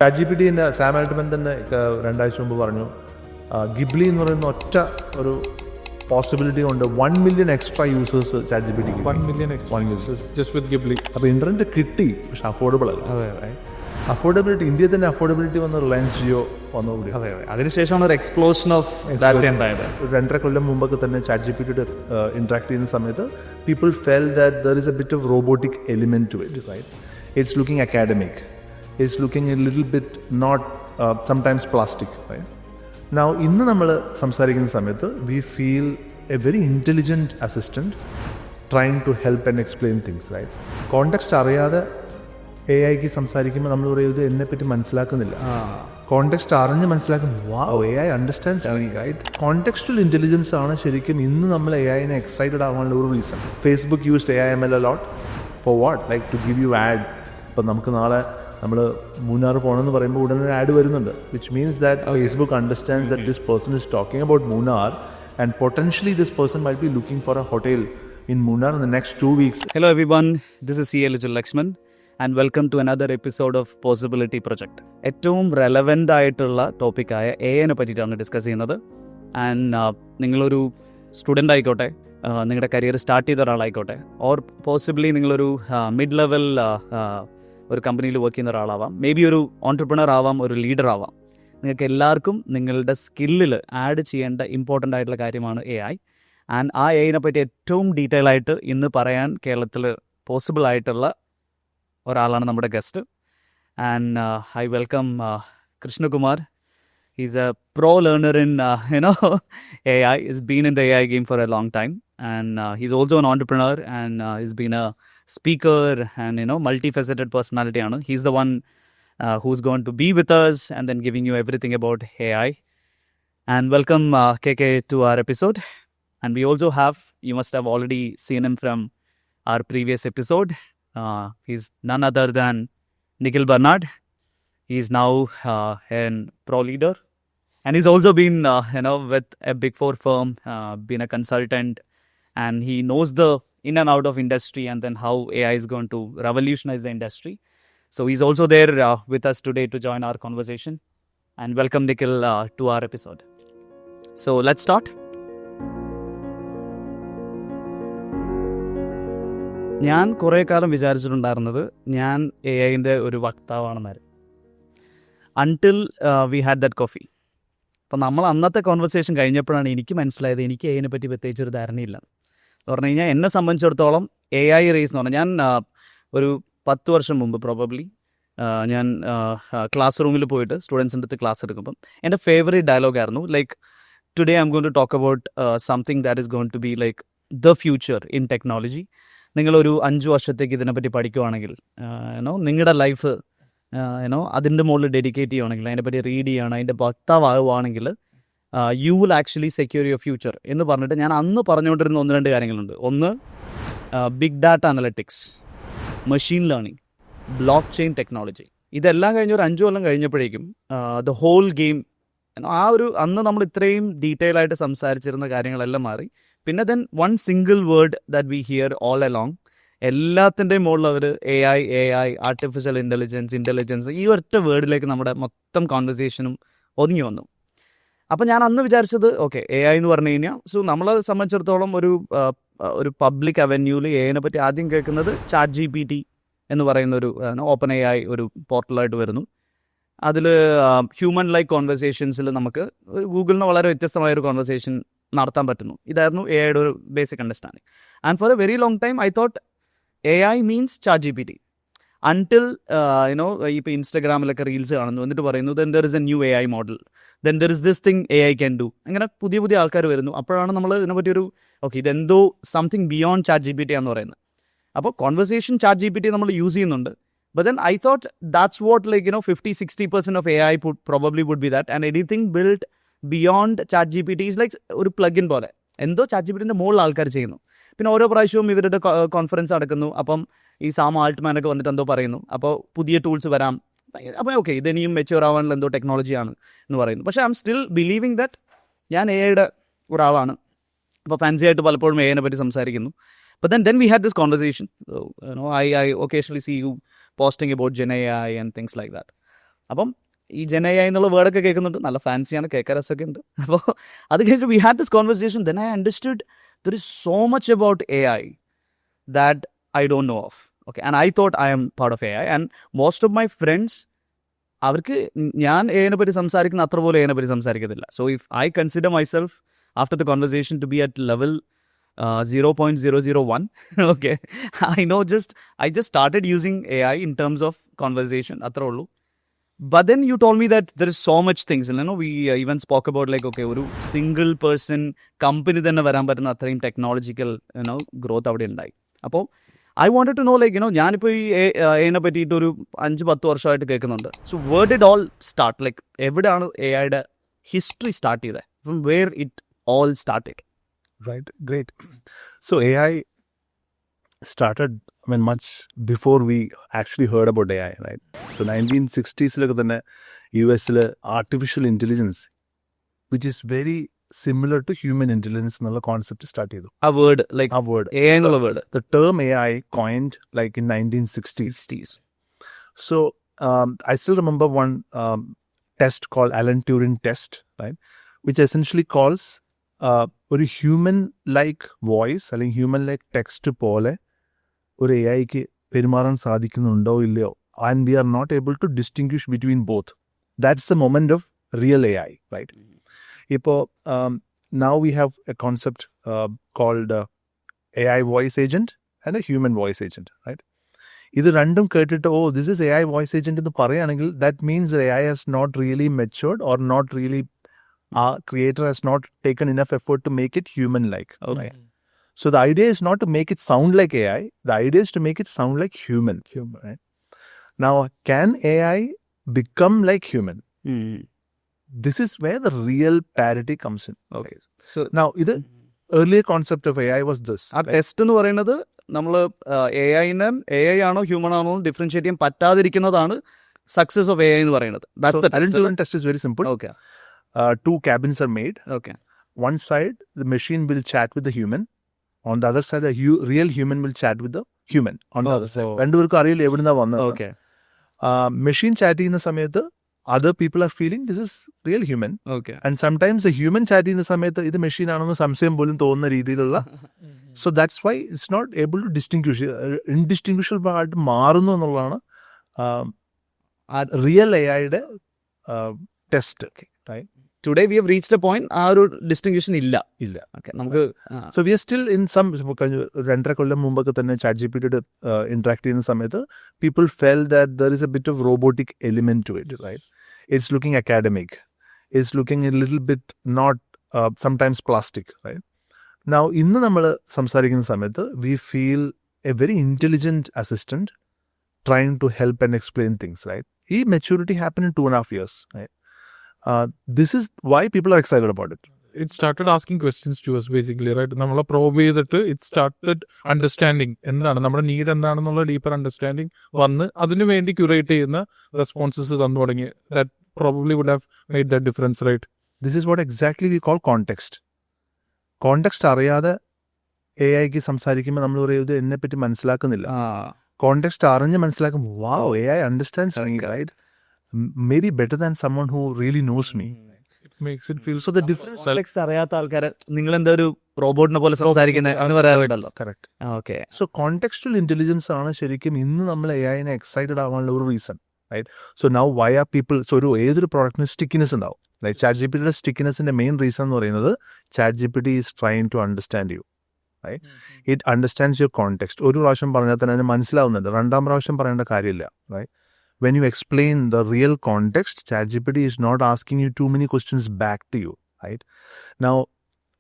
ChatGPT Sam Altman തന്നെ 2 ആഴ്ച മുമ്പ് പറഞ്ഞു, ഗിബ്ലി എന്ന് പറയുന്ന ഒറ്റ ഒരു പോസിബിലിറ്റി കൊണ്ട് 1 million extra users ChatGPT 1 million extra users just with Ghibli. അപ്പോൾ ഇന്റർനെറ്റ് കിട്ടി, പക്ഷെ അഫോർഡബിൾ അല്ല. അതെ. അഫോർഡബിലിറ്റി, ഇന്ത്യയിൽ തന്നെ അഫോർഡബിലിറ്റി വന്ന റിലയൻസ് ജിയോ വന്നുകൂടി. അതെ. അതിനുശേഷമാണ് ഒരു എക്സ്പ്ലോഷൻ ഓഫ് ഡാറ്റ ഉണ്ടായത്. 2.5 കൊല്ലം മുമ്പൊക്കെ തന്നെ ChatGPT ഇന്ററാക്ട് ചെയ്യുന്ന സമയത്ത് people felt that there is a bit of robotic element to it, right? It's looking academic, it's looking a little bit not sometimes plastic, right? Now ഇന്ന് നമ്മൾ സംസാരിക്കുന്ന സമയത്ത് we feel a very intelligent assistant trying to help and explain things, right? Context അറിയാതെ AI സംസാരിക്കുമ്പോൾ നമ്മൾ പറയുന്നത് എന്നെപ്പറ്റി മനസ്സിലാക്കുന്നില്ല. കോണ്ടെക്സ്റ്റ് അറിഞ്ഞ് മനസ്സിലാക്കും, wow, AI understands me, right? Contextual intelligence ആണ് ശരിക്കും ഇന്ന് നമ്മൾ AI-നെ എക്സൈറ്റഡ് ആവാനുള്ള ഒരു reason. Facebook used AI/ML a lot for what? Like to give you ad. ഇപ്പം നമുക്ക് നാളെ നമ്മൾ മൂന്നാർ പോകണമെന്ന് പറയുമ്പോൾ ഉടനെ ഒരു ആഡ് വരുന്നുണ്ട്, which means that Facebook understand that this person is talking about Munnar and potentially this person might be looking for a hotel in Munnar in the next 2 weeks. Hello everyone, this is CA Lijil Lakshman and welcome to another episode of Possibility Project. ഏറ്റവും relevant ആയിട്ടുള്ള ടോപ്പിക്കായ AI-നെ പറ്റിയിട്ടാണ് discuss ചെയ്യുന്നത്. And നിങ്ങളൊരു student ആയിക്കോട്ടെ, നിങ്ങളുടെ career start ചെയ്ത ഒരാളായിക്കോട്ടെ, or possibly നിങ്ങളൊരു mid level ഒരു കമ്പനിയിൽ വർക്ക് ചെയ്യുന്ന ഒരാളാവാം, മേ ബി ഒരു ഓൺട്രപ്രണർ ആവാം, ഒരു ലീഡർ ആവാം. നിങ്ങൾക്ക് എല്ലാവർക്കും നിങ്ങളുടെ സ്കില്ലിൽ ആഡ് ചെയ്യേണ്ട ഇമ്പോർട്ടൻ്റ് ആയിട്ടുള്ള കാര്യമാണ് AI. ആൻഡ് ആ AI-നെ പറ്റി ഏറ്റവും ഡീറ്റെയിൽ ആയിട്ട് ഇന്ന് പറയാൻ കേരളത്തിൽ പോസിബിൾ ആയിട്ടുള്ള ഒരാളാണ് നമ്മുടെ guest. And I welcome Krishna Kumar. He's a pro learner in AI. He's been in the AI game for a long time, and he's also an entrepreneur, and he's been a speaker and multifaceted personality. He's the one who's going to be with us and then giving you everything about AI. And welcome KK to our episode. And we also have, you must have already seen him from our previous episode. He's none other than Nikhil Bernard. He's now an pro leader, and he's also been with a big 4 firm, been a consultant, and he knows the in and out of industry and then how AI is going to revolutionize the industry. So he's also there with us today to join our conversation. And welcome Nikhil to our episode. So let's start. ഞാൻ കുറേ കാലം വിചാരിച്ചിട്ടുണ്ടായിരുന്നത് ഞാൻ AI-ൻ്റെ ഒരു വക്താവാണെന്നായിരുന്നു, until we had that coffee. അപ്പോൾ നമ്മൾ അന്നത്തെ കോൺവെർസേഷൻ കഴിഞ്ഞപ്പോഴാണ് എനിക്ക് മനസ്സിലായത് എനിക്ക് AI-നെ പറ്റി പ്രത്യേകിച്ചൊരു ധാരണയില്ല. എന്ന് പറഞ്ഞു കഴിഞ്ഞാൽ എന്നെ സംബന്ധിച്ചിടത്തോളം AI റേസ് എന്ന് പറഞ്ഞാൽ, ഞാൻ ഒരു 10 വർഷം മുമ്പ് പ്രോബബ്ലി ഞാൻ ക്ലാസ് റൂമിൽ പോയിട്ട് സ്റ്റുഡൻസിൻ്റെ അടുത്ത് ക്ലാസ് എടുക്കുമ്പം എൻ്റെ ഫേവറേറ്റ് ഡയലോഗായിരുന്നു, like today I'm going to talk about something that is going to be like the future in technology. നിങ്ങളൊരു 5 വർഷത്തേക്ക് ഇതിനെപ്പറ്റി പഠിക്കുവാണെങ്കിൽ, നിങ്ങളുടെ ലൈഫ് അതിൻ്റെ മുകളിൽ ഡെഡിക്കേറ്റ് ചെയ്യുകയാണെങ്കിൽ, അതിനെപ്പറ്റി റീഡ് ചെയ്യുകയാണ്, അതിൻ്റെ വക്താവാകുവാണെങ്കിൽ you will actually secure your future എന്ന് പറഞ്ഞിട്ട് ഞാൻ അന്ന് പറഞ്ഞുകൊണ്ടിരുന്ന 1-2 കാര്യങ്ങളുണ്ട്. ഒന്ന്, big data analytics, machine learning, blockchain technology. ഇതെല്ലാം കഴിഞ്ഞ് ഒരു 5 കൊല്ലം കഴിഞ്ഞപ്പോഴേക്കും ദ ഹോൾ ഗെയിം, അന്ന് നമ്മൾ ഇത്രയും ഡീറ്റെയിൽ ആയിട്ട് സംസാരിച്ചിരുന്ന കാര്യങ്ങളെല്ലാം മാറി. പിന്നെ then one single word that we here all along, എല്ലാത്തിൻ്റെയും മുകളിൽ അവർ AI, ആർട്ടിഫിഷ്യൽ ഇൻ്റലിജൻസ്, ഈ ഒറ്റ വേർഡിലേക്ക് നമ്മുടെ മൊത്തം കോൺവെർസേഷനും ഒതുങ്ങി വന്നു. അപ്പോൾ ഞാൻ അന്ന് വിചാരിച്ചത്, ഓക്കെ, AI എന്ന് പറഞ്ഞു കഴിഞ്ഞാൽ, സോ നമ്മളെ സംബന്ധിച്ചിടത്തോളം ഒരു പബ്ലിക് അവന്യൂവിൽ AI-നെ പറ്റി ആദ്യം കേൾക്കുന്നത് ChatGPT എന്ന് പറയുന്നൊരു ഓപ്പൺ AI ഒരു പോർട്ടലായിട്ട് വരുന്നു. അതിൽ ഹ്യൂമൻ ലൈക്ക് കോൺവെർസേഷൻസിൽ നമുക്ക് ഗൂഗിളിന് വളരെ വ്യത്യസ്തമായൊരു കോൺവെർസേഷൻ നടത്താൻ പറ്റുന്നു. ഇതായിരുന്നു AI-യുടെ ഒരു basic understanding. And for a very long time I thought AI means ChatGPT until ഇപ്പോൾ ഇൻസ്റ്റാഗ്രാമിലൊക്കെ റീൽസ് കാണുന്നു, എന്നിട്ട് പറയുന്നു then there is a new AI model, then there is this thing AI can do. അങ്ങനെ പുതിയ ആൾക്കാർ വരുന്നു. അപ്പോഴാണ് നമ്മൾ ഇതിനെപ്പറ്റി ഓക്കെ, ഇതെന്തോ സംതിങ് ബിയോണ്ട് ChatGPT എന്ന് പറയുന്നത്. അപ്പോൾ കോൺവെർസേഷൻ ChatGPT നമ്മൾ യൂസ് ചെയ്യുന്നുണ്ട്. But then I thought that's what 50-60% of AI would be that, and anything built beyond ChatGPT is like ഒരു പ്ലഗിൻ പോലെ എന്തോ ChatGPTൻ്റെ മുകളിൽ ആൾക്കാർ ചെയ്യുന്നു. പിന്നെ ഓരോ പ്രാവശ്യവും ഇവരുടെ കോൺഫറൻസ് നടക്കുന്നു, അപ്പം ഈ സാം ആൾട്ട്മാനൊക്കെ വന്നിട്ട് എന്തോ പറയുന്നു, അപ്പോൾ പുതിയ ടൂൾസ് വരാം, അപ്പോൾ ഓക്കെ, ഇതെനിയും മെച്യൂർ ആവാനുള്ള എന്തോ ടെക്നോളജിയാണ് എന്ന് പറയുന്നു. പക്ഷേ I am still believing that ഞാൻ AI-യുടെ ഒരാളാണ്. അപ്പോൾ ഫാൻസി ആയിട്ട് പലപ്പോഴും AI-നെ പറ്റി സംസാരിക്കുന്നു. But then we had this conversation. So, I occasionally see you posting about Gen AI and things like that. അപ്പം ഈ ജെൻ AI എന്നുള്ള വേർഡൊക്കെ കേൾക്കുന്നുണ്ട്, നല്ല ഫാൻസിയാണ്, കേൾക്കാൻ രസമൊക്കെ ഉണ്ട്. അപ്പോൾ അത് കഴിഞ്ഞിട്ട് we had this conversation, then I understood there is so much about AI that I don't know of. Okay, and I thought I am part of AI, and most of my friends, അവർക്ക് ഞാൻ AI പറ്റി സംസാരിക്കുന്ന അത്ര പോലെ AI പറ്റി സംസാരിക്കത്തില്ല. So if I consider myself after the conversation to be at level 0.001, okay, I just started using AI in terms of conversation, അത്രേ ഉള്ളൂ. But then you told me that there is so much things, you know, we even spoke about like, okay, ഒരു single person company തന്നെ വരാൻ പറ്റുന്ന അത്രയും technological growth അവിടെ ഉണ്ടായി. അപ്പോൾ I wanted to know like ഞാനിപ്പോൾ ഈ AI പറ്റിയിട്ട് ഒരു 5-10 വർഷമായിട്ട് കേൾക്കുന്നുണ്ട്. So where did all start, like എവിടെയാണ് AIയുടെ ഹിസ്റ്ററി സ്റ്റാർട്ട് ചെയ്തത്, from where it all started? Right, great. So AI started, much before we actually heard about AI, right? So 1960s തന്നെ US artificial intelligence, which is very similar to human intelligence എന്നുള്ള concept start ചെയ്തു. ആ word AI എന്നുള്ള word, the term AI coined like in 1960s. So I still remember one test called Alan Turing test, right, which essentially calls ഒരു human like voice അല്ലെങ്കിൽ human like text പോലെ ഒരു AI പെരുമാറാൻ സാധിക്കുന്നുണ്ടോ ഇല്ലയോ, and we are not able to distinguish between both. That's the moment of real AI, right? ഇപ്പോൾ now we have a concept called AI voice agent and a human voice agent, right? ഇത് രണ്ടും കേട്ടിട്ട് this is AI voice agent എന്ന് പറയുകയാണെങ്കിൽ that means AI has not really matured or not really our creator has not taken enough effort to make it human-like. Okay. Right? So the idea is not to make it sound like AI. The idea is to make it sound like human. Right? Now, can AI become like human? This is where the real parity comes in. Okay. So now, the earlier concept of AI was this. ആ test എന്ന് പറയുന്നത് നമ്മൾ AI ആണോ human ആണോ differentiate ചെയ്യാൻ പറ്റാതിരിക്കുന്നതാണ് success of AI എന്ന് പറയുന്നത്. Alan Turing test is very simple. Okay. 2 cabins are made. Okay. One side, the machine will chat with the human. On the other side, a real human will chat with the human. On the other side. രണ്ടുപേർക്കും അറിയില്ല എവിടുന്നാ വന്നത്. Okay. Machine chat ചെയ്യുന്ന സമയത്ത് other people are feeling this is real human. Okay. And sometimes the human chat ചെയ്യുന്ന സമയത്ത് ഇത് machine ആണെന്ന് സംശയം പോലും തോന്നുന്ന രീതിയിലുള്ള. So that's why it's not able to distinguish. Indistinguishable ആയിട്ട് മാറുന്നു എന്നുള്ളതാണ് റിയൽ AIയുടെ test. Right? Today we have reached a point ആ ഒരു ഡിസ്റ്റിങ്ഷൻ ഇല്ല. Okay, നമുക്ക് so we are still in some 2.5 കൊല്ലം മുമ്പൊക്കെ തന്നെ ചാറ്റ് GPT ഇന്ററാക്ട് ചെയ്യുന്ന സമയത്ത് people felt that there is a bit of robotic element to it, right? It's looking academic, it's looking a little bit not sometimes plastic, right? Now ഇന്ന് നമ്മൾ സംസാരിക്കുന്ന സമയത്ത് we feel a very intelligent assistant trying to help and explain things, right? ഈ maturity happen in 2.5 years, right? This is why people are excited about it. It started asking questions to us basically, right? നമ്മളെ probe ചെയ്തിട്ട് it started understanding എന്താണ് നമ്മുടെ need എന്താണെന്നുള്ള deeper understanding വന്ന് അതിനു വേണ്ടി curate ചെയ്യുന്ന റെസ്പോൺസസ് തന്നു തുടങ്ങി. That probably would have made that difference, right? This is what exactly we call context. Context അറിയാതെ AI സംസാരിക്കുമ്പോൾ നമ്മൾ പറയുന്നത് എന്നെ പറ്റി മനസ്സിലാക്കുന്നില്ല. കോണ്ടെക്സ്റ്റ് അറിഞ്ഞ് മനസ്സിലാക്കും, wow, AI understands me, right? Maybe better than someone who really knows me. It makes it feel so the difference. Context അറിയാത്ത ആൾക്കാരെ നിങ്ങൾ എന്താ ഒരു റോബോട്ടിനെ പോലെ സംസാരിക്കുന്നത് എന്ന് പറയാറുണ്ടല്ലോ. Correct. Okay. So contextual intelligence ആണ് ശരിക്കും ഇന്ന് നമ്മൾ AI-നെ എക്സൈറ്റഡ് ആവാനുള്ള ഒരു reason, right? So now why are people, so ഏതൊരു പ്രോഡക്റ്റിന് സ്റ്റിക്കിനെസ് ഉണ്ടാവും. ലൈക്ക് ചാറ്റ് GPTയുടെ സ്റ്റിക്കിനെസിന്റെ മെയിൻ റീസൺ എന്ന് പറയുന്നത് chat GPT is trying to understand you, right? It understands your context. ഒരു പ്രാവശ്യം പറഞ്ഞാൽ തന്നെ അതിന് മനസ്സിലാവുന്നുണ്ട്, 2ാം പ്രാവശ്യം പറയേണ്ട കാര്യമില്ല, right? When you explain the real context, ChatGPT is not asking you too many questions back to you, right? Now,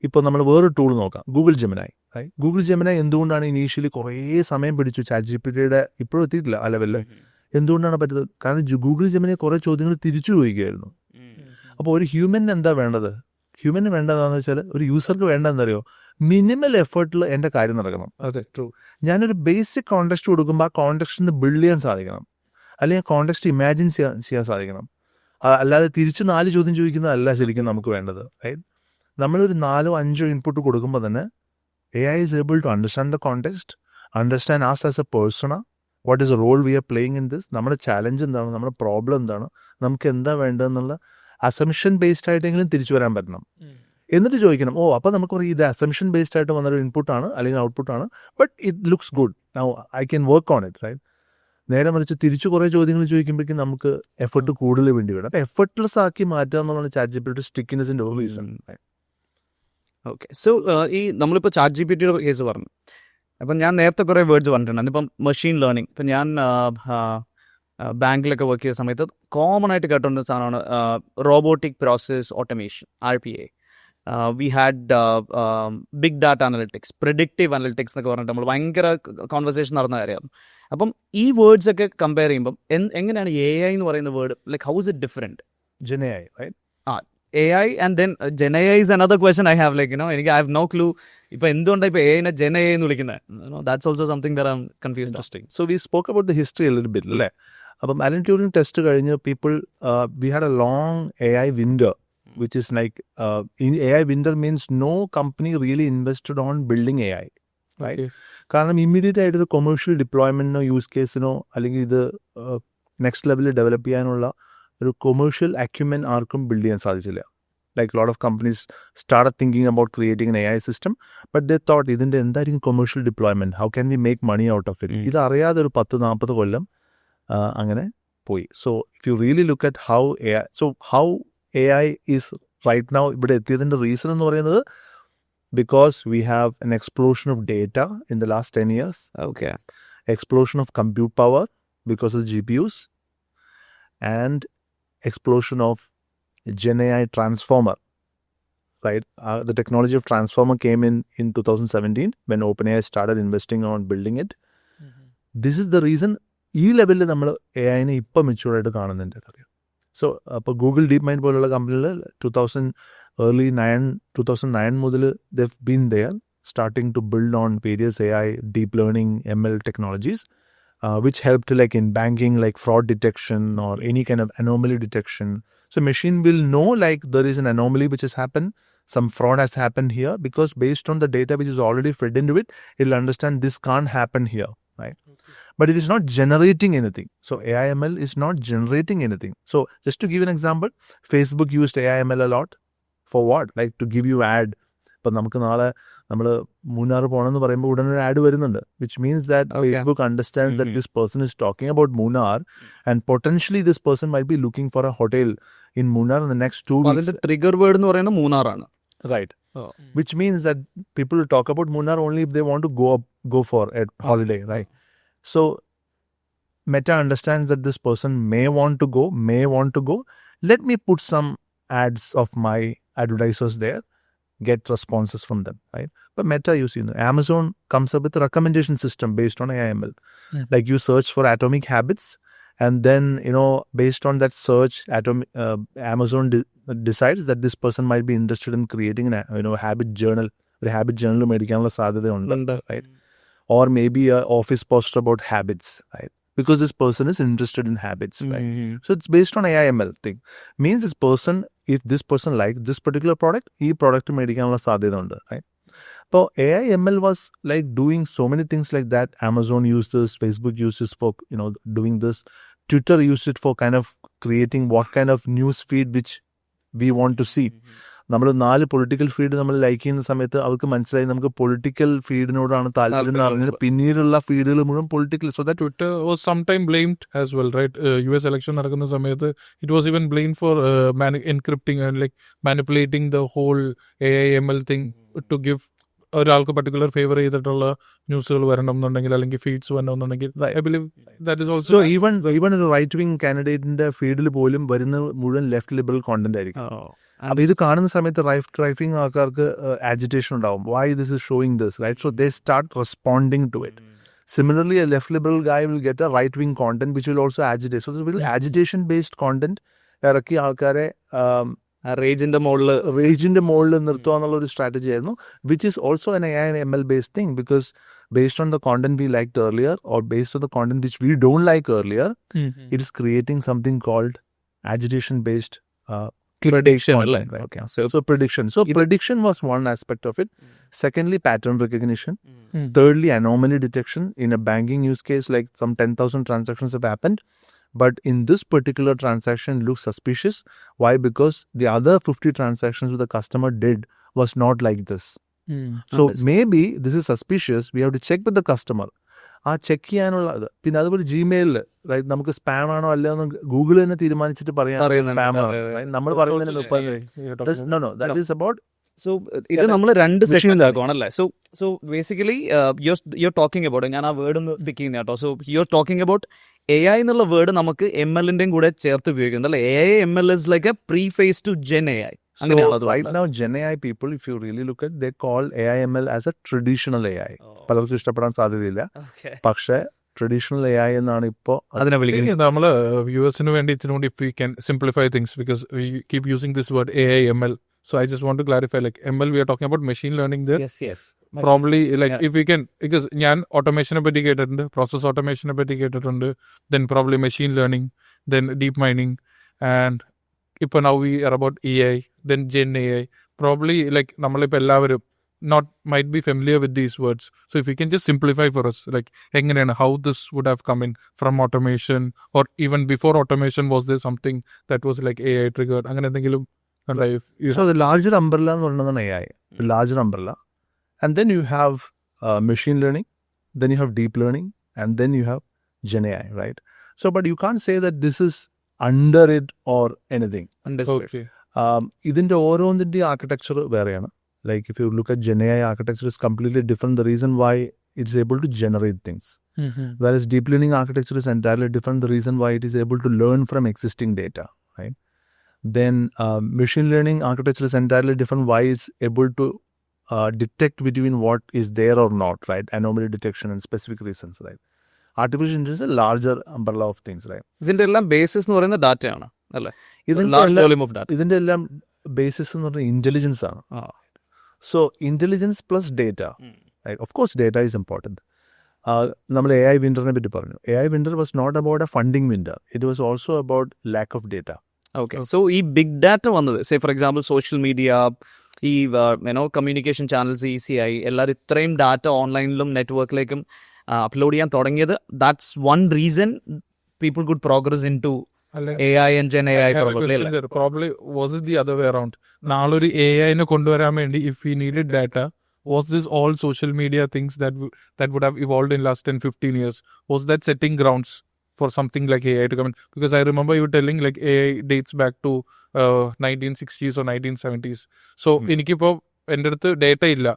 ഇപ്പോൾ നമ്മൾ വേറൊരു ടൂൾ നോക്കാം, ഗൂഗിൾ ജെമിനായി, റൈറ്റ്? ഗൂഗിൾ ജെമിനായി എന്തുകൊണ്ടാണ് ഇനീഷ്യലി കുറേ സമയം പിടിച്ചു ചാറ്റ് GPTയുടെ ഇപ്പോഴും എത്തിയിട്ടില്ല ആ ലെവലിൽ? എന്തുകൊണ്ടാണ് പറ്റുന്നത്? കാരണം ഗൂഗിൾ ജെമിനായി കുറേ ചോദ്യങ്ങൾ തിരിച്ചു ചോദിക്കുകയായിരുന്നു. അപ്പോൾ ഒരു ഹ്യൂമന് എന്താ വേണ്ടത്? ഹ്യൂമന് വേണ്ടതാണെന്ന് വെച്ചാൽ ഒരു യൂസർക്ക് വേണ്ടതെന്നറിയോ? മിനിമൽ എഫേർട്ടിൽ എൻ്റെ കാര്യം നടക്കണം. അതെ, ട്രൂ. ഞാനൊരു ബേസിക് കോണ്ടെക്സ്റ്റ് കൊടുക്കുമ്പോൾ ആ കോണ്ടെക്സ്റ്റിൽ നിന്ന് ബിൽഡ് ചെയ്യാൻ സാധിക്കണം, അല്ലെങ്കിൽ കോണ്ടെക്സ്റ്റ് ഇമാജിൻ ചെയ്യാൻ സാധിക്കണം. അല്ലാതെ തിരിച്ച് 4 ചോദ്യം ചോദിക്കുന്നതല്ല ശരിക്കും നമുക്ക് വേണ്ടത്, റൈറ്റ്? നമ്മളൊരു 4-5 ഇൻപുട്ട് കൊടുക്കുമ്പോൾ തന്നെ AI is able to understand the context, understand us as a persona, what is role we are playing in this, നമ്മുടെ ചാലഞ്ച് എന്താണ്, നമ്മുടെ പ്രോബ്ലം എന്താണ്, നമുക്ക് എന്താ വേണ്ടതെന്നുള്ള അസംഷൻ ബേസ്ഡ് ആയിട്ടെങ്കിലും തിരിച്ചു വരാൻ പറ്റണം. എന്നിട്ട് ചോദിക്കണം, അപ്പോൾ നമുക്ക് പറയും ഇത് അസംഷൻ ബേസ്ഡ് ആയിട്ട് വന്നൊരു ഇൻപുട്ടാണ് അല്ലെങ്കിൽ ഔട്ട്പുട്ടാണ്, but it looks good, now I can work on it, right? നേരെ മറിച്ച് തിരിച്ചു കുറേ ചോദ്യങ്ങൾ ചോദിക്കുമ്പോഴേക്കും നമുക്ക് എഫർട്ട് കൂടുതൽ വേണ്ടി വരും. അപ്പോൾ എഫർട്ട്ലെസ് ആക്കി മാറ്റുക എന്നുള്ളതാണ് ChatGPT സ്റ്റിക്കിനെസിൻ്റെ ഒരു റീസൺ. ഓക്കെ, സോ ഈ നമ്മളിപ്പോൾ ChatGPT കേസ് പറഞ്ഞു. അപ്പം ഞാൻ നേരത്തെ കുറേ വേർഡ്സ് പറഞ്ഞിട്ടുണ്ട്. അതിപ്പം മെഷീൻ ലേണിംഗ്, ഇപ്പം ഞാൻ ബാങ്കിലൊക്കെ വർക്ക് ചെയ്ത സമയത്ത് കോമൺ ആയിട്ട് കേട്ടുകൊണ്ട സാധനമാണ് robotic process automation, RPA. We had big data analytics, predictive analytics എന്നൊക്കെ പറഞ്ഞിട്ട് നമ്മൾ ഭയങ്കര കോൺവെർസേഷൻ നടന്ന കാര്യമാണ്. അപ്പം ഈ വേർഡ്സ് ഒക്കെ കമ്പയർ ചെയ്യുമ്പം എങ്ങനെയാണ് AI എന്ന് പറയുന്ന word, like how is it different? GenAI, right? AI and then GenAI is another question I have, like, I have no clue. ഇപ്പോൾ എന്തുകൊണ്ടാണ് ഇപ്പോൾ AI GenAI എന്ന് വിളിക്കുന്നത്? That's also something that I'm confused. Interesting. So we spoke about the history a little bit, അല്ലേ? അപ്പം Allen Turing test കഴിഞ്ഞ് we had a long AI winter, which is like, in AI winter means no company really invested on building AI, right? കാരണം immediate ആയിട്ടൊരു commercial ഡിപ്ലോയ്മെൻറ്റിനോ use കേസിനോ അല്ലെങ്കിൽ ഇത് next ലെവലിൽ develop ചെയ്യാനുള്ള ഒരു കൊമേഴ്ഷ്യൽ അക്യുമെൻ ആർക്കും build ചെയ്യാൻ സാധിച്ചില്ല. Like lot of companies start thinking about creating an AI system, but they thought ഇതിൻ്റെ എന്തായിരിക്കും commercial deployment, how can we make money out of it? ഇതറിയാതെ ഒരു 10-40 കൊല്ലം അങ്ങനെ പോയി. So if you really look at how AI is right now ഇവിടെ എത്തിയതിൻ്റെ reason എന്ന് പറയുന്നത് because we have an explosion of data in the last 10 years. Okay. Explosion of compute power because of the GPUs, and explosion of GenAI transformer, right? The technology of transformer came in 2017 when OpenAI started investing on building it. This is the reason ഈ ലെവലിൽ നമ്മൾ AI-നെ ഇപ്പം മെച്യൂർഡായിട്ട് കാണുന്നുണ്ട്. So അപ്പോൾ Google deep mind പോലുള്ള കമ്പനികൾ 2009 മുതൽ they've been there starting to build on various AI, deep learning, ML technologies, which helped like in banking, like fraud detection or any kind of anomaly detection. So machine will know like there is an anomaly which has happened, some fraud has happened here, because based on the data which is already fed into it, it will understand this can't happen here, right? But it is not generating anything. So AI/ML is not generating anything. So just to give an example, Facebook used AI/ML a lot. For what? Like to give you ad. ഇപ്പം നമുക്ക് നാളെ നമ്മൾ മൂന്നാർ പോകണമെന്ന് പറയുമ്പോൾ ഉടനെ ഒരു add വരുന്നുണ്ട്, which means that Facebook understand that this person is talking about Munnar and potentially this person might be looking for A hotel in Munnar in the next 2 weeks. അതിന്റെ ട്രിഗർ വേർഡ് എന്ന് പറയുന്നത് മൂന്നാറാണ്, right? Which means that people will talk about Munnar only if they want to go for a holiday, right? So Meta understands that this person may want to go. Let me put some ads of my advertisers there, get responses from them, right? But Meta, you see, Amazon comes up with a recommendation system based on AI/ML. Like you search for atomic habits, and then based on that search, Amazon decides that this person might be interested in creating a habit journal. A habit journal medikanla sadhyadayundu, right? Or maybe a office poster about habits, right? Because this person is interested in habits, right? So it's based on AI/ML thing. Means this person, if this person likes this particular product, ee product medikanla sadhyadundu, right? So AI/ML was like doing so many things like that. Amazon used this, Facebook used this for doing this, Twitter used it for kind of creating what kind of news feed which we want to see. നമ്മൾ 4 political feed നമ്മൾ like ചെയ്യുന്ന സമയത്ത് അവർക്ക് മനസ്സിലായി നമുക്ക് political ഫീഡിനോടാണ് താല്പര്യം എന്ന് പറഞ്ഞിട്ട് പിന്നീടുള്ള ഫീഡുകൾ മുഴുവൻ political. So that Twitter was sometime blamed as well, right? US election നടക്കുന്ന സമയത്ത് it was even blamed for encrypting and like manipulating the whole AI/ML thing to give ഒരാൾക്ക് പർട്ടിക്കുലർ ഫേവർ ചെയ്തിട്ടുള്ള ന്യൂസുകൾ വരണം എന്നുണ്ടെങ്കിൽ അല്ലെങ്കിൽ ഫീഡ്സ് വരണമെന്നുണ്ടെങ്കിൽ I believe that is also even ഒരു റൈറ്റ് വിങ് കാൻഡിഡേറ്റിന്റെ ഫീഡിൽ പോലും വരുന്ന മുഴുവൻ ലെഫ്റ്റ് ലിബറൽ കോണ്ടന്റ് ആയിരിക്കും. അപ്പൊ ഇത് കാണുന്ന സമയത്ത് റൈറ്റ് വിങ് ആൾക്കാർക്ക് ആജിറ്റേഷൻ ഉണ്ടാവും. Why this is showing this, right? So they start responding to it. Similarly, a left liberal guy will get a right wing content which will also agitate. So this will agitation based content ഇറക്കി ആൾക്കാരെ റേജിന്റെ മുകളിൽ നിർത്തുക എന്നുള്ള ഒരു strategy ആയിരുന്നു, which is also an AI/ML based thing, because based on the content we liked earlier or based on the content which we don't like earlier, it is creating something called agitation based prediction content, അല്ലേ? right? Okay. So prediction. So prediction was one aspect of it. Secondly, pattern recognition. Thirdly, anomaly detection. In a banking use case, like some 10,000 transactions have happened, but in this particular transaction looks suspicious. Why? Because the other 50 transactions the customer did was not like this. So maybe this is suspicious. We have to check with the customer. ആ check ചെയ്യാനുള്ള പിന്നെ അതുപോലെ ജിമെയിലിൽ right നമുക്ക് spam ആണോ അല്ലയോ Google തന്നെ തീരുമാനിച്ചിട്ട് പറയാം സ്പാം ആണോ. നമ്മൾ പറയുന്നതിന് അബൌട്ട് സോ ഇത് നമ്മൾ 2 സെഷനിലാക്കുവാണല്ലേ. So basically you're talking about, ഞാൻ ആ വേർഡ് ഒന്ന് പിക്ക് ചെയ്യുന്ന കേട്ടോ. So you're talking about AI എന്നുള്ള വേർഡ് നമുക്ക് ML-ന്റെയും കൂടെ ചേർത്ത് ഉപയോഗിക്കുന്നത് അല്ലേ. AI ML is like a pre-phase to Gen AI. So right now Gen AI people, if you really look at, they call AI ML as a traditional AI. പലർക്കും ഇഷ്ടപ്പെടാൻ സാധ്യതയില്ല, പക്ഷേ ട്രഡീഷണൽ AI എന്നാണ് ഇപ്പോൾ അതിനെ വിളിക്കുന്നത്. നമ്മള് വ്യൂവേഴ്സിന് വേണ്ടി ഇച്ചിരി if we can simplify things because we keep using this word AI ML. So I just want to clarify, like ML, we are talking about machine learning there. Yes. Probably like if we can, because ഞാൻ automation പറ്റി കേട്ടിട്ടുണ്ട്, process automation പറ്റി കേട്ടിട്ടുണ്ട്, then probably machine learning, then deep mining, and ഇപ്പോൾ now we are about AI, then Gen AI. Probably like നമ്മളിപ്പോൾ എല്ലാവരും might be familiar with these words. So if we can just simplify for us, like എങ്ങനെയാണ്, how this would have come in from automation, or even before automation was there something that was like AI triggered, അങ്ങനെ എന്തെങ്കിലും. So the larger umbrella എന്ന് പറയുന്നതാണ് AI, the larger umbrella, and then you have machine learning, then you have deep learning, and then you have Gen AI, right? So but you can't say that this is under it or anything. Okay. ഇതിൻ്റെ ഓരോന്നിൻ്റെ architecture വേറെയാണ്. Like if you look at Gen AI architecture is completely different. The reason why it's able to generate things. Whereas deep learning architecture is entirely different. The reason why it is able to learn from existing data, right? Then machine learning architecture is entirely different. Why it's able to detect between what is there or not, right? Anomaly detection and specific reasons, right? Artificial intelligence is a larger umbrella of things, right? ഇതിന്റെ എല്ലാം basis എന്ന് പറയുന്നത് ഡാറ്റയാണ് അല്ലേ. ഇതിന്റെ എല്ലാം basis എന്ന് പറയുന്നത് ഇന്റലിജൻസ് ആണ്. So intelligence plus data, right? Of course data is important. നമ്മൾ AI വിൻഡറിനെ പറ്റി പറഞ്ഞു. AI winter was not about a funding winter. It was also about lack of data. Okay. So ഈ ബിഗ് ഡാറ്റ വന്നത്, say for example social media, ഈ communication channels ഈസിയായി എല്ലാവരും ഇത്രയും data ഓൺലൈനിലും നെറ്റ്വർക്കിലേക്കും അപ്ലോഡ് ചെയ്യാൻ തുടങ്ങിയത്, that's one reason people could progress into AI and Gen AI. Probably was it the other way around? നാളൊരു AI-നെ കൊണ്ടുവരാൻ വേണ്ടി if we needed data, was this all social media things that would have evolved in last 10-15 years? Was that setting grounds for something like AI to come in? Because I remember you telling like AI dates back to 1960s or 1970s. So എനിക്കിപ്പോൾ എൻ്റെ അടുത്ത് data ഇല്ല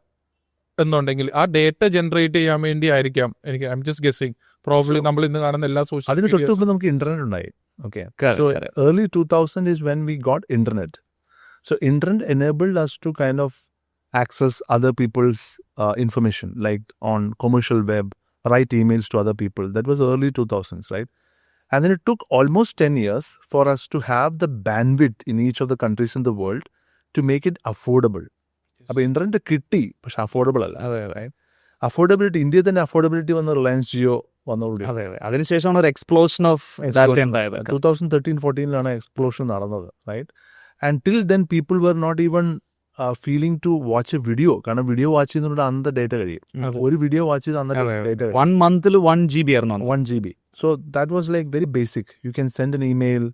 എന്നുണ്ടെങ്കിൽ ആ data generate ചെയ്യാൻ വേണ്ടി ആയിരിക്കാം എനിക്ക്, I'm just guessing, probably നമ്മൾ ഇന്ന് കാണുന്ന എല്ലാ സോഷ്യൽ അതിന് തൊട്ട് മുമ്പ് നമുക്ക് ഇന്റർനെറ്റ് ഉണ്ടായി. Okay. So early 2000 is when we got internet. So internet enabled us to kind of access other people's information, like on commercial web, write emails to other people. That was early 2000s, right? And then it took almost 10 years for us to have the bandwidth in each of the countries in the world to make it affordable. അപ്പോൾ internet കിട്ടി, പക്ഷെ affordable അല്ല. right? Affordability, ഇന്ത്യയിൽ തന്നെ affordability വന്ന Reliance Jio വന്നോളൂ. അതിനുശേഷമാണ് ഒരു എക്സ്പ്ലോഷൻ ഓഫ് 2013-14 എക്സ്പ്ലോഷൻ നടന്നത്, right? And till then people were not even feeling to watch a video. കാരണം വീഡിയോ വാച്ച് ചെയ്യുന്നതുകൊണ്ട് അന്ന് ഡേറ്റ കഴിയും. ഒരു വീഡിയോ വാച്ച് ചെയ്ത് അന്ന് ഡേറ്റ 1 month 1 GB ആയിരുന്നു. 1 GB. So that was like very basic. You can send an email,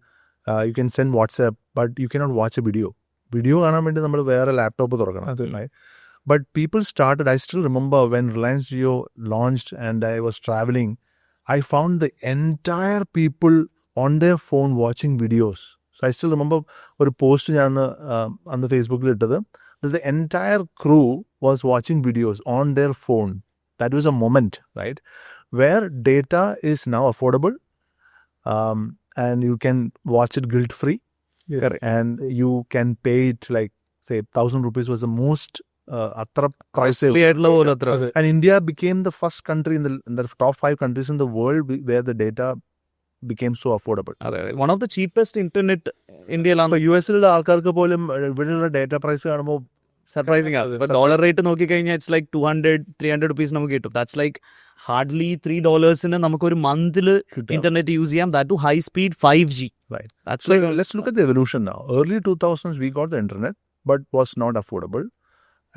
you can send WhatsApp, but you cannot watch a video. Video കാണാൻ വേണ്ടി നമ്മൾ വേറെ ലാപ്ടോപ്പ് തുറക്കണം. But people started, I still remember when Reliance Jio launched and I was traveling, I found the entire people on their phone watching videos. So I still remember ഒരു post ഞാൻ അന്ന് ഫേസ്ബുക്കിൽ ഇട്ടത്, that the entire crew was watching videos on their phone. That was a moment, right, where data is now affordable, and you can watch it guilt-free. Correct. And you can pay it like, say, 1,000 rupees was the most അത്ര price. And India became the first country in the top 5 countries in the world where the data became so affordable. One of the cheapest internet ഇന്ത്യയിലാണ്. യുഎസിലുള്ള ആൾക്കാർക്ക് പോലും ഇവിടെയുള്ള data price കാണുമ്പോൾ surprising ആണ്. ഇപ്പൊ dollar rate നോക്കിക്കഴിഞ്ഞാൽ it's like 200-300 rupees നമുക്ക് കിട്ടും. ദാറ്റ്സ് ലൈക്ക് ഹാർഡ്ലി $3 നമുക്കൊരു മന്തിൽ ഇന്റർനെറ്റ് യൂസ് ചെയ്യാം, that to high speed 5G. Right. So let's look at the evolution now. Early 2000s, we got the internet, but was not affordable,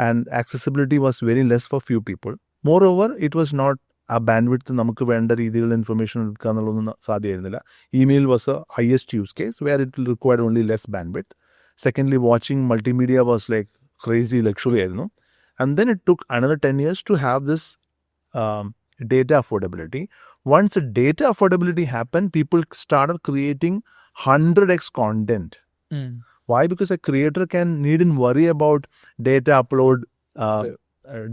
and accessibility was very less for few people. Moreover, it was not a bandwidth നമുക്ക് വേണ്ട രീതിയിലുള്ള information എടുക്കുക എന്നുള്ളതൊന്നും സാധ്യമായിരുന്നില്ല. Email was a highest use case where it required only less bandwidth. Secondly watching multimedia was like crazy luxury ആയിരുന്നു. And then it took another 10 years to have this data affordability. Once the data affordability happened, people started creating 100x content. Why? Because a creator needn't worry about data upload,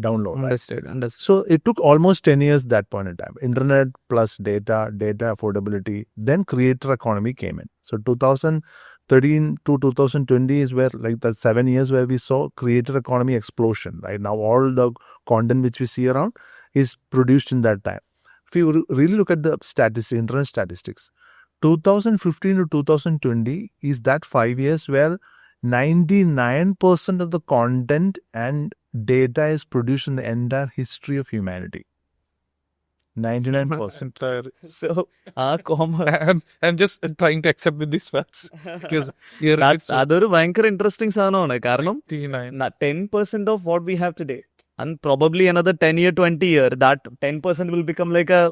download. Understood. So it took almost 10 years that point in time. Internet plus data affordability, then creator economy came in. So 2013 to 2020 is where, like, the 7 years where we saw creator economy explosion. Right now, all the content which we see around is produced in that time. If you really look at the statistics, internet statistics, 2015 to 2020 is that 5 years where 99% of the content and data is produced in the entire history of humanity. 99%. Entire. So, I'm just trying to accept with these facts because here it's അതൊരു ഭയങ്കര interesting സാധനമാണ്. കാരണം 89. 10% of what we have today, and probably another 10 year, 20 year, that 10% will become like a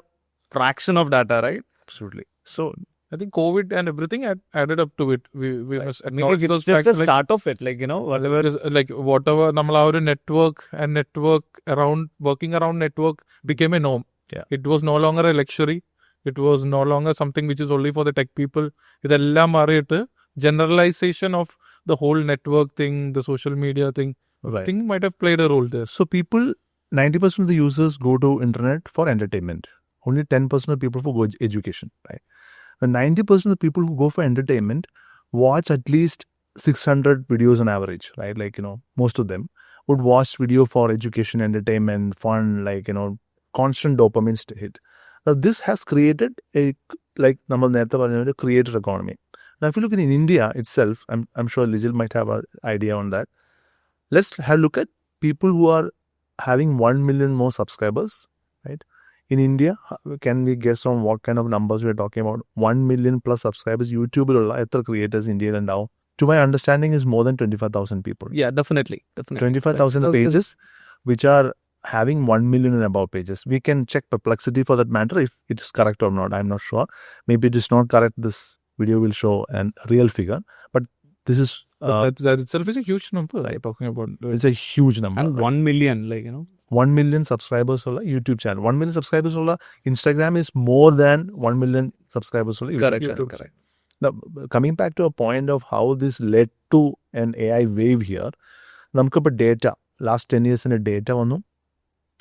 fraction of data, right? Absolutely. So I think COVID and everything added up to it. We must acknowledge It's those just facts. the start of it, like, you know, whatever. Like whatever, നമ്മൾ ആ ഒരു network around working around network became a norm. Yeah. It was no longer a luxury. It was no longer something which is only for the tech people. ഇതെല്ലാം മാറിയിട്ട് generalization of the whole network thing, the social media thing, Right. I think might have played a role there. So 90% of the users go to internet for entertainment. Only 10% of people for education, right? And 90% of the people who go for entertainment watch at least 600 videos on average, right? Like, you know, most of them would watch video for education, entertainment, fun, like, you know, constant dopamine hit. Now, this has created a, like, a creator economy. Now, if you look in India itself, I'm sure Lijil might have an idea on that. Let's have a look at people who are having 1 million more subscribers, right? In India, can we guess on what kind of numbers we're talking about? 1 million plus subscribers. YouTube creators in India now, to my understanding, is more than 25,000 people. Yeah, definitely. 25,000 pages, which are having 1 million and above pages. We can check Perplexity for that matter if it is correct or not. I'm not sure. Maybe it is not correct. This video will show a real figure. But this is... that itself is a huge number. I'm talking about. It's a huge number. And 1 million, like, you know. 1 million subscribers on YouTube channel. 1 million subscribers on Instagram is more than 1 million subscribers on YouTube. Correct. Now, coming back to a point of how this led to an AI wave here, namukku data, last 10 years in a data vannu.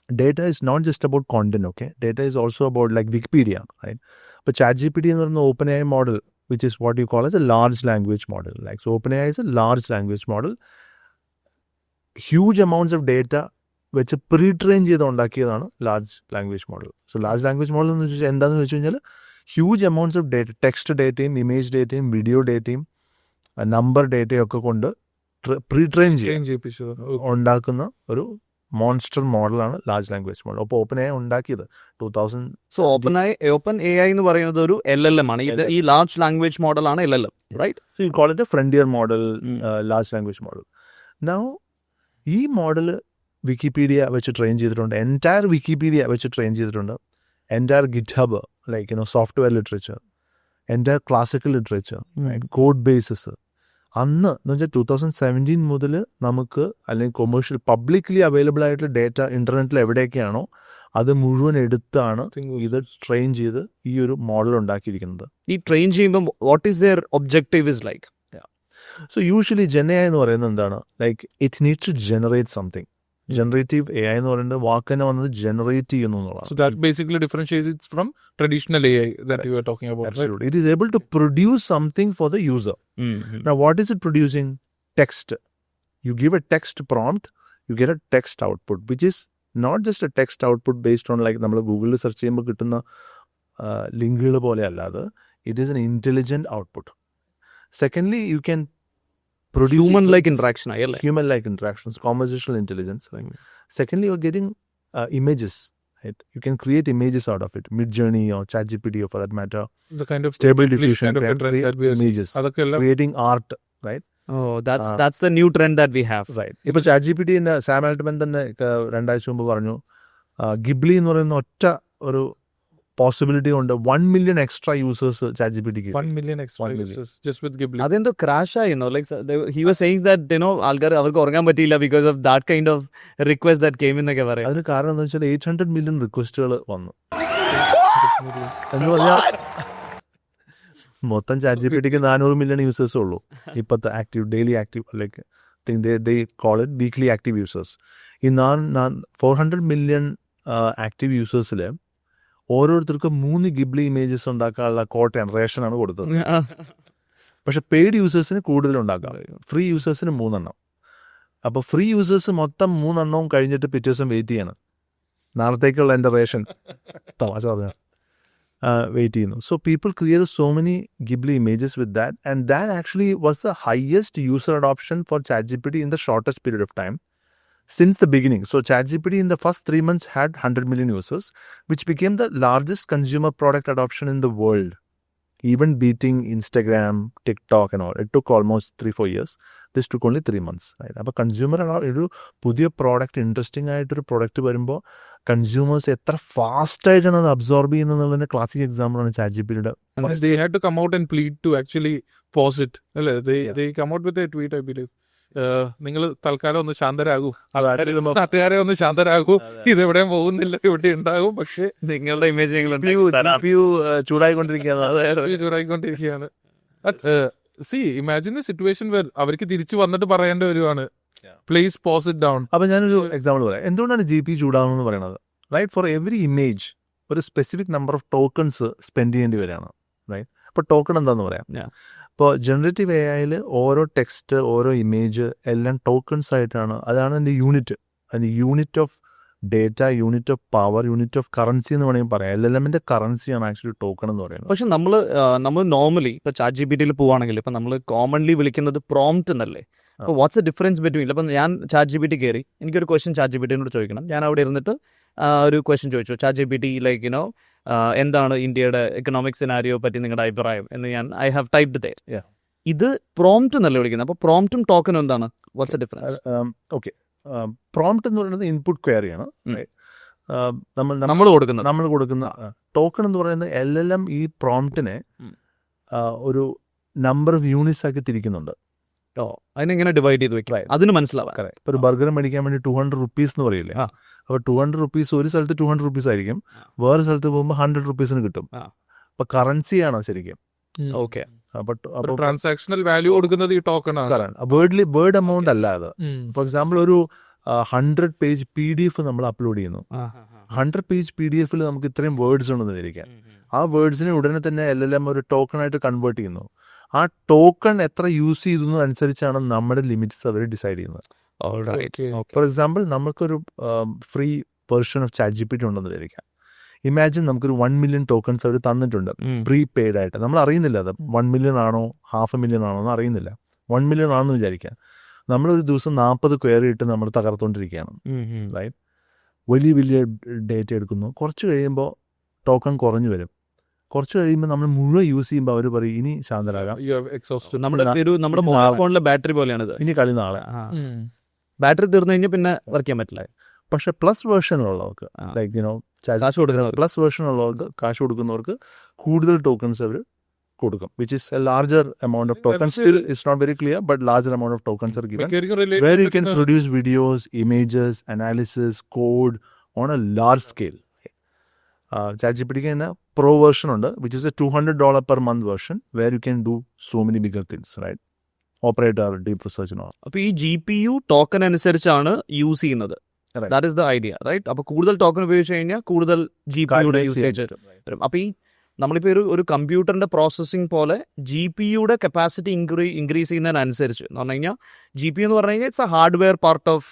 Data is not just about content, okay? Data is also about, like, Wikipedia, right? But ChatGPT is an OpenAI model, which is what you call as a large language model. Like, so OpenAI is a large language model. Huge amounts of data വെച്ച് pretrain ചെയ്ത് ഉണ്ടാക്കിയതാണ് large language model. So large language model എന്ന് വെച്ചാൽ എന്താണെന്ന് വെച്ച് കഴിഞ്ഞാൽ huge amounts of data, text ഡേറ്റയും image ഡേറ്റയും വീഡിയോ ഡേറ്റയും നമ്പർ ഡേറ്റയും ഒക്കെ കൊണ്ട് പ്രീട്രെയിൻ ചെയ്യിപ്പിച്ചു ഉണ്ടാക്കുന്ന ഒരു മോൺസ്റ്റർ മോഡലാണ് ലാർജ് ലാംഗ്വേജ് മോഡൽ. അപ്പോൾ ഓപ്പൺ AI ഉണ്ടാക്കിയത് 2000. സോ ഓപ്പൺ AI എന്ന് പറയുന്നത് ഒരു LLM ആണ്. ഇത് ഈ ലാർജ് ലാംഗ്വേജ് മോഡലാണ് LLM, right? So you call it a frontier model, large language model. Now ഈ മോഡൽ വിക്കിപീഡിയ വെച്ച് ട്രെയിൻ ചെയ്തിട്ടുണ്ട്, എൻറ്റയർ വിക്കിപീഡിയ വെച്ച് ട്രെയിൻ ചെയ്തിട്ടുണ്ട്, entire GitHub, like, you know, software literature, entire classical literature, code bases. അന്ന് എന്ന് വെച്ചാൽ 2017 മുതൽ നമുക്ക്, അല്ലെങ്കിൽ കൊമേഴ്ഷ്യൽ പബ്ലിക്കലി അവൈലബിൾ ആയിട്ടുള്ള ഡേറ്റ ഇൻ്റർനെറ്റിൽ എവിടെയൊക്കെയാണോ അത് മുഴുവൻ എടുത്താണ് ഇത് ട്രെയിൻ ചെയ്ത് ഈ ഒരു മോഡൽ ഉണ്ടാക്കിയിരിക്കുന്നത്. ഈ ട്രെയിൻ ചെയ്യുമ്പോൾ what is their objective is like? So usually gen AI എന്ന് പറയുന്നത് എന്താണ്, like it needs to generate something. Generative AI എന്ന് പറയുന്നത് വാക്ക് തന്നെ വന്നത് ജനറേറ്റ് ചെയ്യുന്നു എന്നുള്ളതാണ്. So that basically differentiates it from traditional AI that you were talking about. Absolutely. Right? It is able to produce something for the user. Now, what is it producing? Text. You give a text prompt, you get a text output, which is not just a text output based on, like, നമ്മൾ ഗൂഗിളിൽ search ചെയ്യുമ്പോൾ കിട്ടുന്ന ലിങ്കുകൾ പോലെ അല്ലാതെ, it is an intelligent output. Secondly, you can produce human-like interaction, human-like interactions, conversational intelligence. Right? Secondly, you're getting images Right? You can create images out of it. Midjourney or ChatGPT or for that matter. The kind of Stable diffusion kind of a can trend create that we are seeing. images. അതൊക്കെ എല്ലാം Creating art, right? Oh, that's the new trend that we have. Right. ഇപ്പോൾ ChatGPT Sam Altman തന്നെ 2 ആഴ്ച മുമ്പ് പറഞ്ഞു Ghibli എന്ന് പറയുന്ന ഒറ്റ ഒരു പോസിബിലിറ്റി ഉണ്ട് 1 million extra users ChatGPTക്ക് 1 million extra 1 million. users just with Ghibli. അതെന്തോ ക്രാഷ് ആയി he was saying that ആൾക്കാർ അവർക്ക് ഉറങ്ങാൻ പറ്റിയില്ല because of that kind of request that came in എന്നൊക്കെ പറയാം. അതിന് കാരണം എന്താ വെച്ചാൽ 800 million റിക്വസ്റ്റുകൾ വന്നു എന്ന് പറഞ്ഞാൽ മൊത്തം ChatGPTക്ക് 400 million യൂസേഴ്സേ ഉള്ളൂ ഇപ്പോഴത്തെ active daily active like they call it weekly active users. ഈ 400 million ആക്റ്റീവ് യൂസേഴ്സിൽ ഓരോരുത്തർക്കും 3 ഗിബ്ലി ഇമേജസ് ഉണ്ടാക്കാനുള്ള റേഷനാണ് കൊടുത്തത്. പക്ഷെ പെയ്ഡ് യൂസേഴ്സിന് കൂടുതൽ ഉണ്ടാക്കാം, ഫ്രീ യൂസേഴ്സിന് 3 എണ്ണം. അപ്പോൾ ഫ്രീ യൂസേഴ്സ് മൊത്തം 3 എണ്ണവും കഴിഞ്ഞിട്ട് പിറ്റേ ദിവസം വെയിറ്റ് ചെയ്യണം, നാളത്തേക്കുള്ള എൻ്റെ റേഷൻ തമാശ പറഞ്ഞാൽ വെയിറ്റ് ചെയ്യുന്നു. So people create so many Ghibli images with that and that actually was the highest user adoption for ChatGPT in the shortest period of time since the beginning. So ChatGPT in the first 3 months had 100 million users, which became the largest consumer product adoption in the world, even beating Instagram, TikTok and all. It took almost 3-4 years. This took only 3 months. Right? അപ്പോൾ consumer ഒരു പുതിയ product interesting ആയിട്ടൊരു product വരുമ്പോൾ consumers എത്ര ഫാസ്റ്റായിട്ടാണ് അത് absorb ചെയ്യുന്നതിൻ്റെ classic എക്സാമ്പിളാണ് ChatGPTയുടെ. They had to come out and plead to actually pause it. അല്ലേ? They come out with a tweet, I believe. നിങ്ങൾ തൽക്കാലം ഒന്ന് ശാന്തരാകൂ, നാട്ടുകാരെ ഒന്ന് ശാന്തരാകൂ, ഇതെവിടെയും പോകുന്നില്ല, ഇവിടെ ഉണ്ടാകും, പക്ഷെ നിങ്ങളുടെ ഇമേജ് ചൂടായിക്കൊണ്ടിരിക്കുകയാണ്. ഇമാജിൻ സിറ്റുവേഷൻ വേർ അവർക്ക് തിരിച്ചു വന്നിട്ട് പറയേണ്ടി വരുവാണ് പ്ലീസ് പോസ് ഇറ്റ് ഡൗൺ. അപ്പോൾ ഞാനൊരു എക്സാമ്പിൾ പറയാം. എന്തുകൊണ്ടാണ് GP ചൂടാവുന്നത് പറയുന്നത്? റൈറ്റ്, ഫോർ എവറി ഇമേജ് ഒരു specific number of tokens spend ചെയ്യേണ്ടി വരികയാണ്. റൈറ്റ്, അപ്പോൾ ടോക്കൺ എന്താണെന്ന് പറയാം. ഇപ്പോൾ ജനറേറ്റീവ് AIയിൽ ഓരോ ടെക്സ്റ്റ്, ഓരോ ഇമേജ് എല്ലാം ടോക്കൺസ് ആയിട്ടാണ്. അതാണ് അതിൻ്റെ യൂണിറ്റ്. അതിൻ്റെ unit of data, unit of power, unit of currency എന്ന് വേണമെങ്കിൽ പറയാം. LLMന്റെ കറൻസിയാണ് ആക്ച്വലി ടോക്കൺ എന്ന് പറയുന്നത്. പക്ഷെ നമ്മൾ നോർമലി ഇപ്പോൾ ChatGPTയിൽ പോവുകയാണെങ്കിൽ ഇപ്പം നമ്മൾ കോമൺലി വിളിക്കുന്നത് പ്രോംപ്റ്റ് എന്നല്ലേ. അപ്പോൾ വാട്ട്സ് എ ഡിഫറൻസ് ബിറ്റ്വീൻ? അപ്പം ഞാൻ ChatGPT കയറി, എനിക്കൊരു ക്വസ്റ്റ്യൻ ChatGPTയോട് ചോദിക്കണം. ഞാൻ അവിടെ ഇരുന്നിട്ട് ഒരു ക്വസ്റ്റ്യൻ ചോദിച്ചു, ChatGPT ലൈക്ക് എന്താണ് ഇന്ത്യയുടെ എക്കണോമിക് സിനാരിയോ പറ്റി നിങ്ങളുടെ അഭിപ്രായം എന്ന് ഐ ഹാവ് ടൈപ്ഡ് ദെയർ. ഇത് പ്രോംപ്റ്റ് എന്നല്ലേ വിളിക്കുന്നത്. അപ്പോൾ പ്രോംപ്റ്റും ടോക്കനും എന്താണ്? What's a difference? Okay, prompt എന്ന് പറയുന്നത് ഇൻപുട്ട് ക്വയറിയാണ്. നമ്മൾ കൊടുക്കുന്ന ടോക്കൺ എന്ന് പറയുന്നത് LLM ഈ പ്രോംപ്റ്റിനെ ഒരു നമ്പർ ഓഫ് യൂണിറ്റ്സ് ആക്കി തിരിക്കുന്നുണ്ട്. അതിനെങ്ങനെ ഡിവൈഡ് ചെയ്ത് വെക്കാം അതിന് മനസ്സിലാവാം. ഇപ്പോൾ ഒരു ബർഗർ മേടിക്കാൻ വേണ്ടി 200 rupees എന്ന് പറയില്ലേ? അപ്പോൾ 200 rupees ഒരു സ്ഥലത്ത് 200 rupees ആയിരിക്കും, വേറെ സ്ഥലത്ത് പോകുമ്പോൾ 100 rupees കിട്ടും. അപ്പോൾ കറൻസിയാണ് ശരിക്കും. ഓക്കെ, അപ്പോൾ ട്രാൻസാക്ഷണൽ വാല്യൂ കൊടുക്കുന്നത് ഈ ടോക്കൺ ആണ്. വേർഡ് എമൗണ്ട് അല്ല അത്. ഫോർ എക്സാമ്പിൾ ഒരു 100 page PDF നമ്മൾ അപ്ലോഡ് ചെയ്യുന്നു. 100 page PDFിൽ നമുക്ക് ഇത്രയും വേർഡ്സ് ഉണ്ടെന്ന് വിചാരിക്കാം. ആ വേർഡ്സിനെ ഉടനെ തന്നെ LLM ഒരു ടോക്കൺ ആയിട്ട് കൺവേർട്ട് ചെയ്യുന്നു. ആ ടോക്കൺ എത്ര യൂസ് ചെയ്തതനുസരിച്ചാണ് നമ്മുടെ ലിമിറ്റ്സ് അവർ ഡിസൈഡ് ചെയ്യുന്നത്. ഫോർ എക്സാമ്പിൾ നമുക്കൊരു ഫ്രീ വെർഷൻ ഓഫ് ChatGPT ഉണ്ടെന്ന് വിചാരിക്കാം. ഇമാജിൻ നമുക്കൊരു 1 million ടോക്കൺസ് അവർ തന്നിട്ടുണ്ട് പ്രീ പെയ്ഡ് ആയിട്ട്. നമ്മൾ അറിയുന്നില്ല അത് 1 million ആണോ 500,000 ആണോ എന്ന് അറിയുന്നില്ല. 1 million ആണെന്ന് വിചാരിക്കാം. നമ്മളൊരു ദിവസം 40 ക്വയറി ഇട്ട് നമ്മൾ തകർത്തുകൊണ്ടിരിക്കുകയാണ്. റൈറ്റ്, വലിയ വലിയ ഡേറ്റ എടുക്കുന്നു. കുറച്ച് കഴിയുമ്പോൾ ടോക്കൺ കുറഞ്ഞു വരും. കുറച്ച് കഴിയുമ്പോൾ നമ്മൾ മുഴുവൻ യൂസ് ചെയ്യുമ്പോൾ അവർ പറയും ഇനി ശാന്തരാകാം, നമ്മുടെ മൊബൈൽ ഫോണിലെ ബാറ്ററി പോലെയാണ് ഇനി കളി നാളെ. ബാറ്ററി തീർന്നു കഴിഞ്ഞാൽ പിന്നെ വർക്ക് ചെയ്യാൻ പറ്റില്ല. പക്ഷെ പ്ലസ് വേർഷനുള്ളവർക്ക് പ്ലസ് വേർഷനുള്ളവർക്ക് കാശ് കൊടുക്കുന്നവർക്ക് കൂടുതൽ ടോക്കൺസ് അവർ കൊടുക്കും, which is a larger amount of tokens. Still, it's not very clear, but larger amount of tokens are given, where you can produce videos, images, analysis, code on a large scale. ChatGPT in a pro version under, which is a $200 per month version, where you can do so many bigger things, right? Operator, deep research and all. അപ്പോൾ ഈ GPU token അനുസരിച്ചാണ് use ചെയ്യുന്നത്. That is the idea, right? അപ്പോൾ കൂടുതൽ token ഉപയോഗിച്ച് കഴിഞ്ഞാൽ കൂടുതൽ GPUയുടെ usage വരും. അപ്പോൾ ഈ നമ്മളിപ്പോൾ ഒരു കമ്പ്യൂട്ടറിൻ്റെ പ്രോസസ്സിംഗ് പോലെ GPUയുടെ കപ്പാസിറ്റി ഇൻക്രീസ് ചെയ്യുന്നതിനനുസരിച്ച് എന്ന് പറഞ്ഞു കഴിഞ്ഞാൽ GPU എന്ന് പറഞ്ഞു കഴിഞ്ഞാൽ it's A hardware part of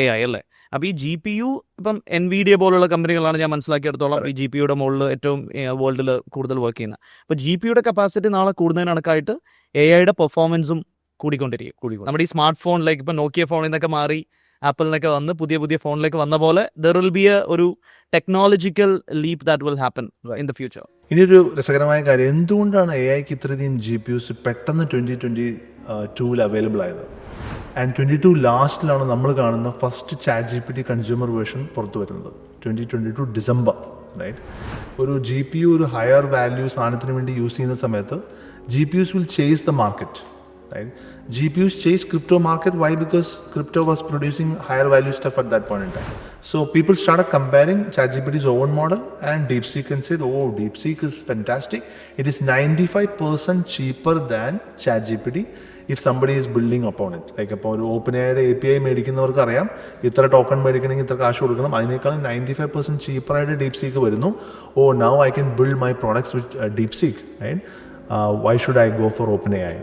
AI അല്ലേ. അപ്പോൾ ഈ GPU ഇപ്പം NVIDIA പോലുള്ള കമ്പനികളാണ് ഞാൻ മനസ്സിലാക്കിയെടുത്തോളം ഈ GPUയുടെ മുകളിൽ ഏറ്റവും വേൾഡിൽ കൂടുതൽ വർക്ക് ചെയ്യുന്നത്. അപ്പോൾ GPUയുടെ കപ്പാസിറ്റി നാളെ കൂടുന്നതിന് കണക്കായിട്ട് AIയുടെ പെർഫോമൻസും കൂടിക്കൊണ്ടിരിക്കും. നമ്മുടെ ഈ സ്മാർട്ട് ഫോൺ ലൈക്ക് ഇപ്പം നോക്കിയ ഫോണിൽ നിന്നൊക്കെ മാറി ആപ്പിളിനൊക്കെ വന്ന് പുതിയ ഫോണിലേക്ക് വന്ന പോലെ ദർ വിൽ ബി ഒരു technological leap that will happen in the future. ഇനിയൊരു രസകരമായ കാര്യം, എന്തുകൊണ്ടാണ് AI ഇത്രയധികം GPUs പെട്ടെന്ന് 2022 അവൈലബിൾ ആയത്? ആൻഡ് 22 ലാസ്റ്റിലാണ് നമ്മൾ കാണുന്ന ഫസ്റ്റ് ChatGPT കൺസ്യൂമർ വേർഷൻ പുറത്തു വരുന്നത്. 2022 ഡിസംബർ, റൈറ്റ്? ഒരു GPU ഒരു ഹയർ വാല്യൂ സാധനത്തിന് വേണ്ടി യൂസ് ചെയ്യുന്ന സമയത്ത് GPUs will chase the market, right? GPUs chase crypto market. Why? Because crypto was producing higher value stuff at that point in time. So people started comparing ChatGPT's own model and DeepSeek and said, oh, DeepSeek is fantastic. It is 95% cheaper than ChatGPT if somebody is building upon it. Like ഇപ്പോൾ ഒരു OpenAIയുടെ API മേടിക്കുന്നവർക്ക് അറിയാം, ഇത്ര token മേടിക്കണമെങ്കിൽ ഇത്ര കാശ് കൊടുക്കണം. അതിനേക്കാളും 95% ചീപ്പറായിട്ട് DeepSeek വരുന്നു. Oh, now I can build my products with DeepSeek, right? Why should I go for OpenAI?